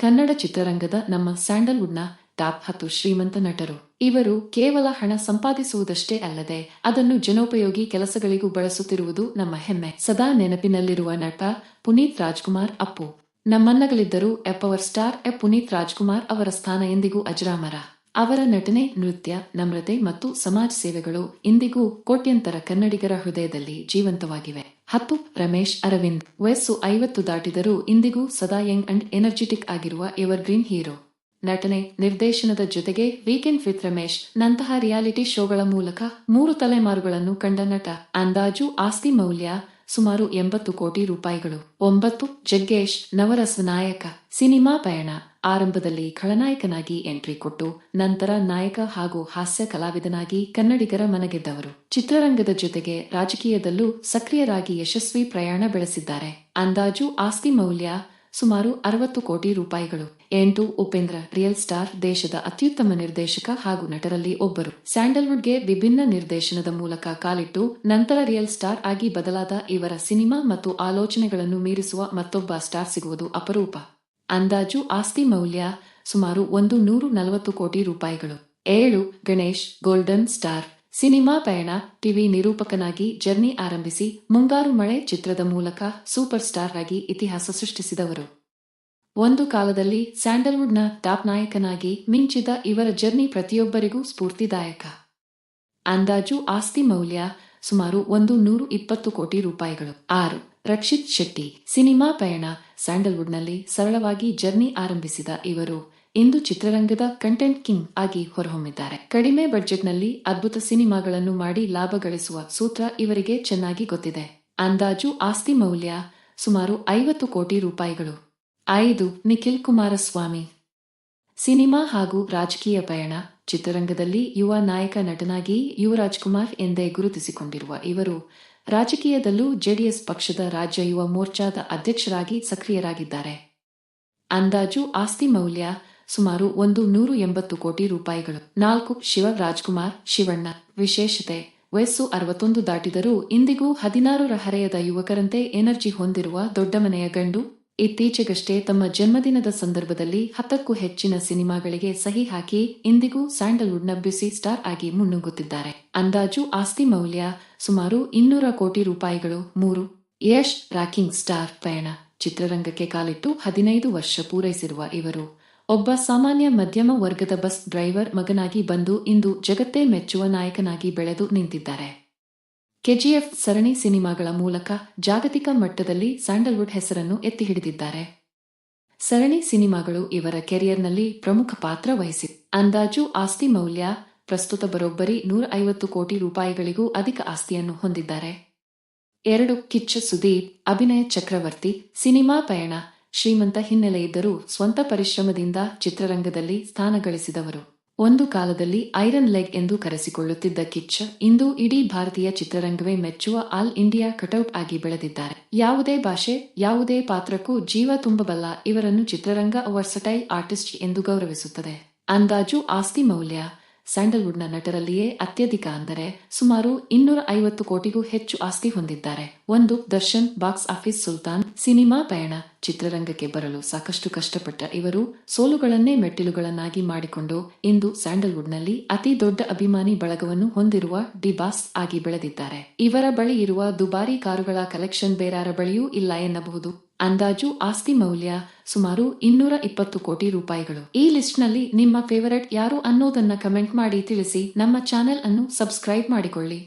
ಕನ್ನಡ ಚಿತ್ರರಂಗದ ನಮ್ಮ ಸ್ಯಾಂಡಲ್ವುಡ್ನ ಟಾಪ್ 10 ಶ್ರೀಮಂತ ನಟರು. ಇವರು ಕೇವಲ ಹಣ ಸಂಪಾದಿಸುವುದಷ್ಟೇ ಅಲ್ಲದೆ ಅದನ್ನು ಜನೋಪಯೋಗಿ ಕೆಲಸಗಳಿಗೂ ಬಳಸುತ್ತಿರುವುದು ನಮ್ಮ ಹೆಮ್ಮೆ. ಸದಾ ನೆನಪಿನಲ್ಲಿರುವ ನಟ ಪುನೀತ್ ರಾಜ್ಕುಮಾರ್ ಅಪ್ಪು. ನಮ್ಮನ್ನಗಳಿದ್ದರೂ ಪವರ್ ಸ್ಟಾರ್ ಪುನೀತ್ ರಾಜ್ಕುಮಾರ್ ಅವರ ಸ್ಥಾನ ಎಂದಿಗೂ ಅಜರಾಮರ. ಅವರ ನಟನೆ, ನೃತ್ಯ, ನಮ್ರತೆ ಮತ್ತು ಸಮಾಜ ಸೇವೆಗಳು ಇಂದಿಗೂ ಕೋಟ್ಯಂತರ ಕನ್ನಡಿಗರ ಹೃದಯದಲ್ಲಿ ಜೀವಂತವಾಗಿವೆ. 10. ರಮೇಶ್ ಅರವಿಂದ್. ವಯಸ್ಸು 50 ದಾಟಿದರೂ ಇಂದಿಗೂ ಸದಾ ಯಂಗ್ ಅಂಡ್ ಎನರ್ಜಿಟಿಕ್ ಆಗಿರುವ ಎವರ್ಗ್ರೀನ್ ಹೀರೋ. ನಟನೆ, ನಿರ್ದೇಶನದ ಜೊತೆಗೆ ವೀಕೆಂಡ್ ವಿತ್ ರಮೇಶ್ ನಂತಹ ರಿಯಾಲಿಟಿ ಶೋಗಳ ಮೂಲಕ 3 ತಲೆಮಾರುಗಳನ್ನು ಕಂಡ ನಟ. ಅಂದಾಜು ಆಸ್ತಿ ಮೌಲ್ಯ ಸುಮಾರು 80 ಕೋಟಿ ರೂಪಾಯಿಗಳು. 9. ಜಗ್ಗೇಶ್. ನವರಸ ನಾಯಕ. ಸಿನಿಮಾ ಪಯಣ. ಆರಂಭದಲ್ಲಿ ಖಳನಾಯಕನಾಗಿ ಎಂಟ್ರಿ ಕೊಟ್ಟು ನಂತರ ನಾಯಕ ಹಾಗೂ ಹಾಸ್ಯ ಕಲಾವಿದನಾಗಿ ಕನ್ನಡಿಗರ ಮನಗೆದ್ದವರು. ಚಿತ್ರರಂಗದ ಜೊತೆಗೆ ರಾಜಕೀಯದಲ್ಲೂ ಸಕ್ರಿಯರಾಗಿ ಯಶಸ್ವಿ ಪ್ರಯಾಣ ಬೆಳೆಸಿದ್ದಾರೆ. ಅಂದಾಜು ಆಸ್ತಿ ಮೌಲ್ಯ ಸುಮಾರು 60 ಕೋಟಿ ರೂಪಾಯಿಗಳು. 8. ಉಪೇಂದ್ರ. Real star. ದೇಶದ ಅತ್ಯುತ್ತಮ ನಿರ್ದೇಶಕ ಹಾಗೂ ನಟರಲ್ಲಿ ಒಬ್ಬರು. ಸ್ಯಾಂಡಲ್ವುಡ್ಗೆ ವಿಭಿನ್ನ ನಿರ್ದೇಶನದ ಮೂಲಕ ಕಾಲಿಟ್ಟು ನಂತರ ರಿಯಲ್ ಸ್ಟಾರ್ ಆಗಿ ಬದಲಾದ ಇವರ ಸಿನಿಮಾ ಮತ್ತು ಆಲೋಚನೆಗಳನ್ನು ಮೀರಿಸುವ ಮತ್ತೊಬ್ಬ ಸ್ಟಾರ್ ಸಿಗುವುದು ಅಪರೂಪ. ಅಂದಾಜು ಆಸ್ತಿ ಮೌಲ್ಯ ಸುಮಾರು 140 ಕೋಟಿ ರೂಪಾಯಿಗಳು. 7. ಗಣೇಶ್. Golden star. ಸಿನಿಮಾ ಪಯಣ. ಟಿವಿ ನಿರೂಪಕನಾಗಿ ಜರ್ನಿ ಆರಂಭಿಸಿ ಮುಂಗಾರು ಮಳೆ ಚಿತ್ರದ ಮೂಲಕ ಸೂಪರ್ ಸ್ಟಾರ್ ಆಗಿ ಇತಿಹಾಸ ಸೃಷ್ಟಿಸಿದವರು. ಒಂದು ಕಾಲದಲ್ಲಿ ಸ್ಯಾಂಡಲ್ವುಡ್ನ ಟಾಪ್ ನಾಯಕನಾಗಿ ಮಿಂಚಿದ ಇವರ ಜರ್ನಿ ಪ್ರತಿಯೊಬ್ಬರಿಗೂ ಸ್ಫೂರ್ತಿದಾಯಕ. ಅಂದಾಜು ಆಸ್ತಿ ಮೌಲ್ಯ ಸುಮಾರು 120 ಕೋಟಿ ರೂಪಾಯಿಗಳು. 6. ರಕ್ಷಿತ್ ಶೆಟ್ಟಿ. ಸಿನಿಮಾ ಪಯಣ. ಸ್ಯಾಂಡಲ್ವುಡ್ನಲ್ಲಿ ಸರಳವಾಗಿ ಜರ್ನಿ ಆರಂಭಿಸಿದ ಇವರು ಇಂದು ಚಿತ್ರರಂಗದ ಕಂಟೆಂಟ್ ಕಿಂಗ್ ಆಗಿ ಹೊರಹೊಮ್ಮಿದ್ದಾರೆ. ಕಡಿಮೆ ಬಡ್ಜೆಟ್ನಲ್ಲಿ ಅದ್ಭುತ ಸಿನಿಮಾಗಳನ್ನು ಮಾಡಿ ಲಾಭ ಗಳಿಸುವ ಸೂತ್ರ ಇವರಿಗೆ ಚೆನ್ನಾಗಿ ಗೊತ್ತಿದೆ. ಅಂದಾಜು ಆಸ್ತಿ ಮೌಲ್ಯ ಸುಮಾರು 50 ಕೋಟಿ ರೂಪಾಯಿಗಳು. 5. ನಿಖಿಲ್ ಕುಮಾರಸ್ವಾಮಿ. ಸಿನಿಮಾ ಹಾಗೂ ರಾಜಕೀಯ ಪಯಣ. ಚಿತ್ರರಂಗದಲ್ಲಿ ಯುವ ನಾಯಕ ನಟನಾಗಿ ಯುವರಾಜ್ ಕುಮಾರ್ ಎಂದೇ ಗುರುತಿಸಿಕೊಂಡಿರುವ ಇವರು ರಾಜಕೀಯದಲ್ಲೂ ಜೆಡಿಎಸ್ ಪಕ್ಷದ ರಾಜ್ಯ ಯುವ ಮೋರ್ಚಾದ ಅಧ್ಯಕ್ಷರಾಗಿ ಸಕ್ರಿಯರಾಗಿದ್ದಾರೆ. ಅಂದಾಜು ಆಸ್ತಿ ಮೌಲ್ಯ ಸುಮಾರು 180 ಕೋಟಿ ರೂಪಾಯಿಗಳು. 4. ಶಿವರಾಜ್ಕುಮಾರ್. ಶಿವಣ್ಣ. ವಿಶೇಷತೆ. ವಯಸ್ಸು 61 ದಾಟಿದರೂ ಇಂದಿಗೂ 16ರ ಹರೆಯದ ಯುವಕರಂತೆ ಎನರ್ಜಿ ಹೊಂದಿರುವ ದೊಡ್ಡ ಮನೆಯ ಗಂಡು. ಇತ್ತೀಚೆಗಷ್ಟೇ ತಮ್ಮ ಜನ್ಮದಿನದ ಸಂದರ್ಭದಲ್ಲಿ 10ಕ್ಕೂ ಹೆಚ್ಚಿನ ಸಿನಿಮಾಗಳಿಗೆ ಸಹಿ ಹಾಕಿ ಇಂದಿಗೂ ಸ್ಯಾಂಡಲ್ವುಡ್ನ ಬ್ಯುಸಿ ಸ್ಟಾರ್ ಆಗಿ ಮುನ್ನುಗ್ಗುತ್ತಿದ್ದಾರೆ. ಅಂದಾಜು ಆಸ್ತಿ ಮೌಲ್ಯ ಸುಮಾರು 200 ಕೋಟಿ ರೂಪಾಯಿಗಳು. 3. ಯಶ್. Rocking star. ಪಯಣ. ಚಿತ್ರರಂಗಕ್ಕೆ ಕಾಲಿಟ್ಟು 15 ವರ್ಷ ಪೂರೈಸಿರುವ ಇವರು ಒಬ್ಬ ಸಾಮಾನ್ಯ ಮಧ್ಯಮ ವರ್ಗದ ಬಸ್ ಡ್ರೈವರ್ ಮಗನಾಗಿ ಬಂದು ಇಂದು ಜಗತ್ತೇ ಮೆಚ್ಚುವ ನಾಯಕನಾಗಿ ಬೆಳೆದು ನಿಂತಿದ್ದಾರೆ. ಕೆಜಿಎಫ್ ಸರಣಿ ಸಿನಿಮಾಗಳ ಮೂಲಕ ಜಾಗತಿಕ ಮಟ್ಟದಲ್ಲಿ ಸ್ಯಾಂಡಲ್ವುಡ್ ಹೆಸರನ್ನು ಎತ್ತಿ ಹಿಡಿದಿದ್ದಾರೆ. ಸರಣಿ ಸಿನಿಮಾಗಳು ಇವರ ಕೆರಿಯರ್ನಲ್ಲಿ ಪ್ರಮುಖ ಪಾತ್ರ ವಹಿಸಿವೆ. ಅಂದಾಜು ಆಸ್ತಿ ಮೌಲ್ಯ ಪ್ರಸ್ತುತ ಬರೋಬ್ಬರಿ 150 ಕೋಟಿ ರೂಪಾಯಿಗಳಿಗೂ ಅಧಿಕ ಆಸ್ತಿಯನ್ನು ಹೊಂದಿದ್ದಾರೆ. 2. ಕಿಚ್ಚ ಸುದೀಪ್. ಅಭಿನಯ ಚಕ್ರವರ್ತಿ. ಸಿನಿಮಾ ಪಯಣ. ಶ್ರೀಮಂತ ಹಿನ್ನೆಲೆ ಇದ್ದರೂ ಸ್ವಂತ ಪರಿಶ್ರಮದಿಂದ ಚಿತ್ರರಂಗದಲ್ಲಿ ಸ್ಥಾನ ಗಳಿಸಿದವರು. ಒಂದು ಕಾಲದಲ್ಲಿ ಐರನ್ ಲೆಗ್ ಎಂದು ಕರೆಸಿಕೊಳ್ಳುತ್ತಿದ್ದ ಕಿಚ್ಚ ಇಂದು ಇಡೀ ಭಾರತೀಯ ಚಿತ್ರರಂಗವೇ ಮೆಚ್ಚುವ ಆಲ್ ಇಂಡಿಯಾ ಕಟೌಟ್ ಆಗಿ ಬೆಳೆದಿದ್ದಾರೆ. ಯಾವುದೇ ಭಾಷೆ, ಯಾವುದೇ ಪಾತ್ರಕ್ಕೂ ಜೀವ ತುಂಬಬಲ್ಲ ಇವರನ್ನು ಚಿತ್ರರಂಗ ವರ್ಸಟೈಲ್ ಆರ್ಟಿಸ್ಟ್ ಎಂದು ಗೌರವಿಸುತ್ತದೆ. ಅಂದಾಜು ಆಸ್ತಿ ಮೌಲ್ಯ ಸ್ಯಾಂಡಲ್ವುಡ್ನ ನಟರಲ್ಲಿಯೇ ಅತ್ಯಧಿಕ ಅಂದರೆ ಸುಮಾರು 250 ಕೋಟಿಗೂ ಹೆಚ್ಚು ಆಸ್ತಿ ಹೊಂದಿದ್ದಾರೆ. 1. Darshan. Box office Sultan. Cinema ಪಯಣ. ಚಿತ್ರರಂಗಕ್ಕೆ ಬರಲು ಸಾಕಷ್ಟು ಕಷ್ಟಪಟ್ಟ ಇವರು ಸೋಲುಗಳನ್ನೇ ಮೆಟ್ಟಿಲುಗಳನ್ನಾಗಿ ಮಾಡಿಕೊಂಡು ಇಂದು ಸ್ಯಾಂಡಲ್ವುಡ್ನಲ್ಲಿ ಅತಿ ದೊಡ್ಡ ಅಭಿಮಾನಿ ಬಳಗವನ್ನು ಹೊಂದಿರುವ ಡಿ ಬಾಸ್ ಆಗಿ ಬೆಳೆದಿದ್ದಾರೆ. ಇವರ ಬಳಿ ಇರುವ ದುಬಾರಿ ಕಾರುಗಳ ಕಲೆಕ್ಷನ್ ಬೇರಾರ ಬಳಿಯೂ ಇಲ್ಲ ಎನ್ನಬಹುದು. ಅಂದಾಜು ಆಸ್ತಿ ಮೌಲ್ಯ ಸುಮಾರು 220 ಕೋಟಿ ರೂಪಾಯಿಗಳು. ಈ ಲಿಸ್ಟ್ನಲ್ಲಿ ನಿಮ್ಮ ಫೇವರೆಟ್ ಯಾರು ಅನ್ನೋದನ್ನ ಕಮೆಂಟ್ ಮಾಡಿ ತಿಳಿಸಿ. ನಮ್ಮ ಚಾನೆಲ್ ಅನ್ನು ಸಬ್ಸ್ಕ್ರೈಬ್ ಮಾಡಿಕೊಳ್ಳಿ.